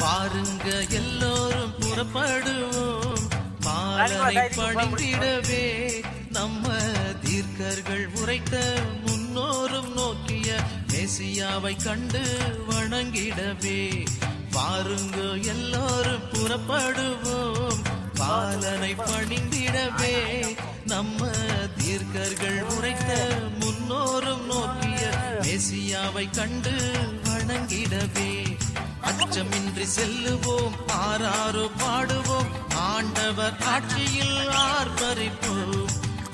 வாருங்க எல்லோரும் புறப்படுவோம், பாலனை பணிந்திடவே. நம்ம தீர்க்கர்கள் உரைத்த முன்னோரும் நோக்கிய மேசியாவை கண்டு வணங்கிடவே. வாருங்க எல்லோரும் புறப்படுவோம், பாலனை பணிந்திடவே. நம்ம தீர்க்கர்கள் உரைத்த முன்னோரும் நோக்கிய மேசியாவை கண்டு வணங்கிடவே. அச்சமின்றி செல்லுவோம், ஆராரோ பாடுவோம், ஆண்டவர் ஆட்சியில் ஆர்ப்பரிப்போம்.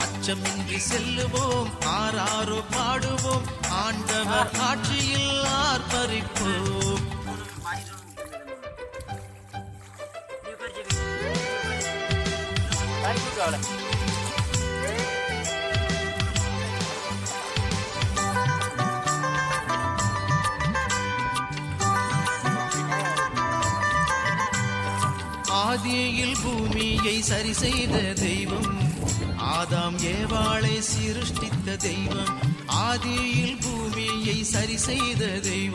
அச்சமின்றி செல்லுவோம், ஆராரோ பாடுவோம், ஆண்டவர் ஆட்சியில் ஆர்ப்பரிப்போம். ஆதியில் பூமியை சரி செய்த தெய்வம், ஆதாம் ஏவாளை சிருஷ்டித்த தெய்வம். ஆதியில் பூமியை சரி செய்த தெய்வம்,